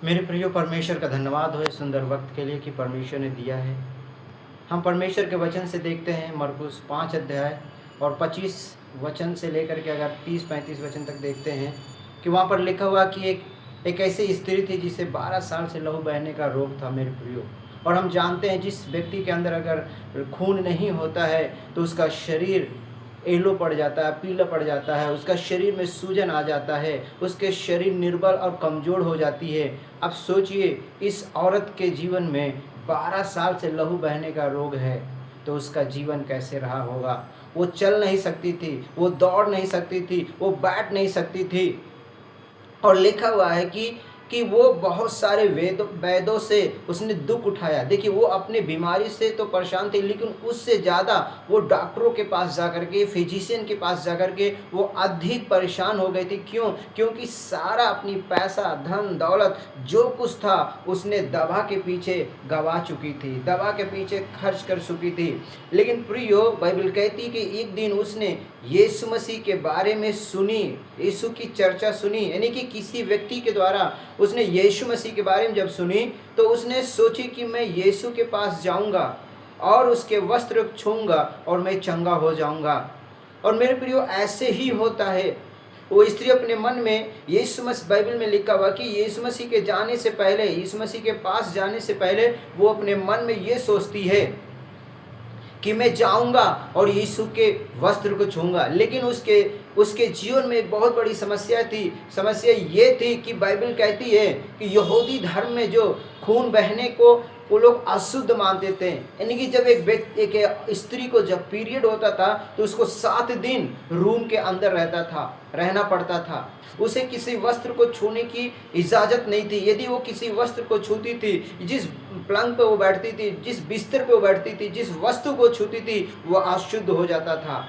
मेरे प्रियो, परमेश्वर का धन्यवाद हो इस सुंदर वक्त के लिए कि परमेश्वर ने दिया है। हम परमेश्वर के वचन से देखते हैं मरकुस 5 अध्याय और 25 वचन से लेकर के अगर 30-35 वचन तक देखते हैं कि वहाँ पर लिखा हुआ कि एक ऐसी स्त्री थी जिसे 12 साल से लहू बहने का रोग था मेरे प्रियो। और हम जानते हैं जिस व्यक्ति के अंदर अगर खून नहीं होता है तो उसका शरीर येलो पड़ जाता है, पीला पड़ जाता है, उसका शरीर में सूजन आ जाता है, उसके शरीर निर्बल और कमज़ोर हो जाती है। अब सोचिए, इस औरत के जीवन में 12 साल से लहू बहने का रोग है, तो उसका जीवन कैसे रहा होगा। वो चल नहीं सकती थी, वो दौड़ नहीं सकती थी, वो बैठ नहीं सकती थी। और लिखा हुआ है कि वो बहुत सारे वैद्यों से उसने दुख उठाया। देखिए, वो अपने बीमारी से तो परेशान थी, लेकिन उससे ज़्यादा वो डॉक्टरों के पास जाकर के, फिजिशियन के पास जाकर के वो अधिक परेशान हो गई थी। क्यों? क्योंकि सारा अपनी पैसा, धन दौलत जो कुछ था उसने दवा के पीछे गवा चुकी थी, दवा के पीछे खर्च कर चुकी थी। लेकिन प्रियो, बाइबल कहती कि एक दिन उसने यीशु मसीह के बारे में सुनी, यीशु की चर्चा सुनी, यानी कि किसी व्यक्ति के द्वारा उसने यीशु मसीह के बारे में जब सुनी तो उसने सोची कि मैं यीशु के पास जाऊंगा और उसके वस्त्र छूंगा और मैं चंगा हो जाऊंगा। और मेरे प्रियो, ऐसे ही होता है। वो स्त्री अपने मन में यीशु मसीह, बाइबल में लिखा हुआ कि यीशु मसीह के जाने से पहले, यीशु मसीह के पास जाने से पहले वो अपने मन में ये सोचती है कि मैं जाऊंगा और यीशु के वस्त्र को छूंगा। लेकिन उसके जीवन में एक बहुत बड़ी समस्या थी। समस्या ये थी कि बाइबल कहती है कि यहूदी धर्म में जो खून बहने को वो लोग अशुद्ध मानते थे। यानी कि जब एक स्त्री को जब पीरियड होता था तो उसको 7 दिन रूम के अंदर रहना पड़ता था। उसे किसी वस्त्र को छूने की इजाज़त नहीं थी। यदि वो किसी वस्त्र को छूती थी, जिस पलंग पे वो बैठती थी, जिस बिस्तर पे वो बैठती थी, जिस वस्तु को छूती थी, वो अशुद्ध हो जाता था।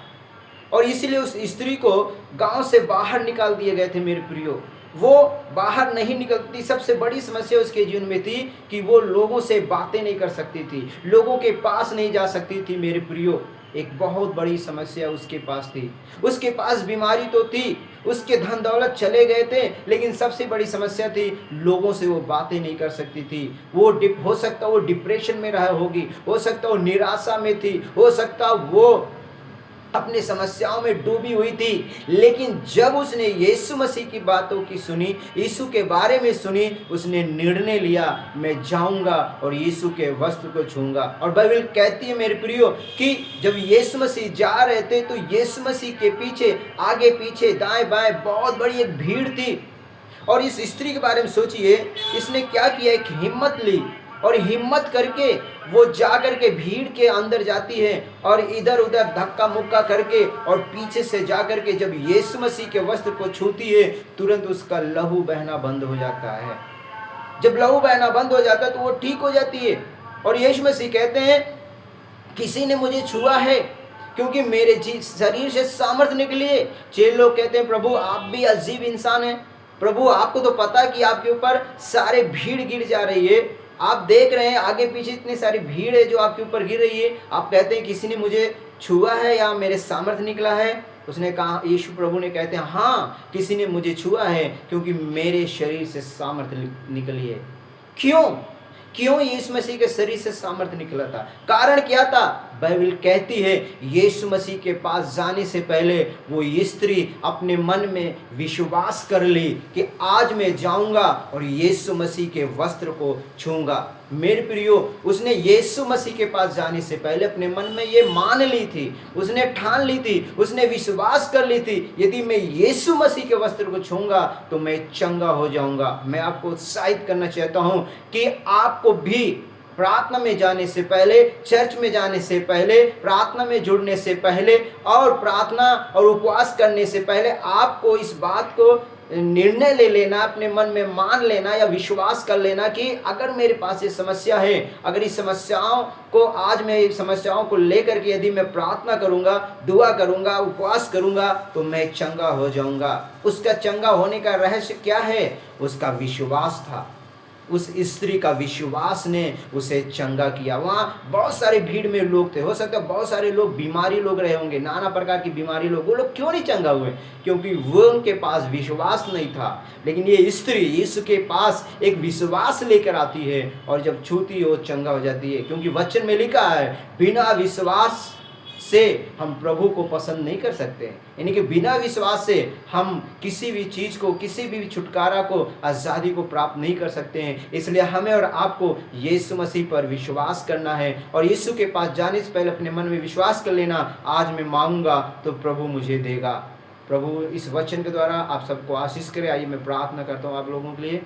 और इसीलिए उस स्त्री को गांव से बाहर निकाल दिए गए थे मेरे प्रियो। वो बाहर नहीं निकलती। सबसे बड़ी समस्या उसके जीवन में थी कि वो लोगों से बातें नहीं कर सकती थी, लोगों के पास नहीं जा सकती थी मेरे प्रियो। एक बहुत बड़ी समस्या उसके पास थी। उसके पास बीमारी तो थी, उसके धन दौलत चले गए थे, लेकिन सबसे बड़ी समस्या थी, लोगों से वो बातें नहीं कर सकती थी। वो हो सकता वो डिप्रेशन में रहा होगी, हो सकता वो निराशा में थी, हो सकता वो अपनी समस्याओं में डूबी हुई थी। लेकिन जब उसने यीशु मसीह की बातों की सुनी, यीशु के बारे में सुनी, उसने निर्णय लिया, मैं जाऊंगा और यीशु के वस्त्र को छूंगा। और बाइबल कहती है मेरे प्रियो कि जब यीशु मसीह जा रहे थे तो यीशु मसीह के पीछे, आगे पीछे, दाएं बाएं बहुत बड़ी एक भीड़ थी। और इस स्त्री के बारे में सोचिए, इसने क्या किया, एक हिम्मत ली और हिम्मत करके वो जाकर के भीड़ के अंदर जाती है और इधर उधर धक्का मुक्का करके और पीछे से जाकर के जब यीशु मसीह के वस्त्र को छूती है, तुरंत उसका लहू बहना बंद हो जाता है। जब लहू बहना बंद हो जाता है तो वो ठीक हो जाती है। और यीशु मसीह कहते हैं, किसी ने मुझे छुआ है क्योंकि मेरे शरीर से सामर्थ्य निकली है। चेले लोग कहते हैं, प्रभु आप भी अजीब इंसान हैं, प्रभु आपको तो पता कि आपके ऊपर सारे भीड़ गिर जा रही है, आप देख रहे हैं आगे पीछे इतनी सारी भीड़ है जो आपके ऊपर गिर रही है, आप कहते हैं किसी ने मुझे छुआ है या मेरे सामर्थ्य निकला है। उसने कहा, यीशु प्रभु ने कहते हैं, हाँ किसी ने मुझे छुआ है क्योंकि मेरे शरीर से सामर्थ्य निकली है। क्यों यीशु मसीह के शरीर से सामर्थ्य निकला था? कारण क्या था? बाइबल कहती है, यीशु मसीह के पास जाने से पहले वो स्त्री अपने मन में विश्वास कर ली कि आज मैं जाऊंगा और यीशु मसीह के वस्त्र को छूंगा। मेरे प्रियो, उसने यीशु मसीह के पास जाने से पहले अपने मन में ये मान ली थी, उसने ठान ली थी, उसने विश्वास कर ली थी, यदि मैं यीशु मसीह के वस्त्र को छूंगा तो मैं चंगा हो जाऊंगा। मैं आपको उत्साहित करना चाहता हूं कि आपको भी प्रार्थना में जाने से पहले, चर्च में जाने से पहले, प्रार्थना में जुड़ने से पहले और प्रार्थना और उपवास करने से पहले आपको इस बात को निर्णय ले लेना, अपने मन में मान लेना या विश्वास कर लेना कि अगर मेरे पास ये समस्या है, अगर इस समस्याओं को आज मैं इस समस्याओं को लेकर के यदि मैं प्रार्थना करूंगा, दुआ करूंगा, उपवास करूंगा तो मैं चंगा हो जाऊंगा। उसका चंगा होने का रहस्य क्या है? उसका विश्वास था। उस स्त्री का विश्वास ने उसे चंगा किया। वहाँ बहुत सारे भीड़ में लोग थे, हो सकता है बहुत सारे लोग बीमारी लोग रहे होंगे, नाना प्रकार की बीमारी लोग, वो लोग क्यों नहीं चंगा हुए? क्योंकि वो उनके पास विश्वास नहीं था। लेकिन ये स्त्री यीशु के पास एक विश्वास लेकर आती है और जब छूती है वो चंगा हो जाती है। क्योंकि वचन में लिखा है बिना विश्वास से हम प्रभु को पसंद नहीं कर सकते, यानी कि बिना विश्वास से हम किसी भी चीज़ को, किसी भी छुटकारा को, आज़ादी को प्राप्त नहीं कर सकते हैं। इसलिए हमें और आपको यीशु मसीह पर विश्वास करना है और यीशु के पास जाने से पहले अपने मन में विश्वास कर लेना, आज मैं मांगूंगा तो प्रभु मुझे देगा। प्रभु इस वचन के द्वारा आप सबको आशीष करे। आइए मैं प्रार्थना करता हूँ आप लोगों के लिए।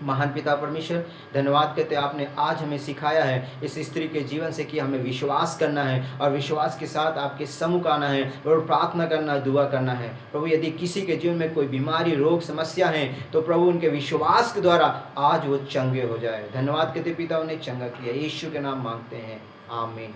महान पिता परमेश्वर, धन्यवाद कहते हैं आपने आज हमें सिखाया है इस स्त्री के जीवन से कि हमें विश्वास करना है और विश्वास के साथ आपके सम्मुख आना है और प्रार्थना करना, दुआ करना है। प्रभु यदि किसी के जीवन में कोई बीमारी, रोग, समस्या है तो प्रभु उनके विश्वास के द्वारा आज वो चंगे हो जाए। धन्यवाद कहते पिता, उन्हें चंगा किया। यीशु के नाम मांगते हैं, आमीन।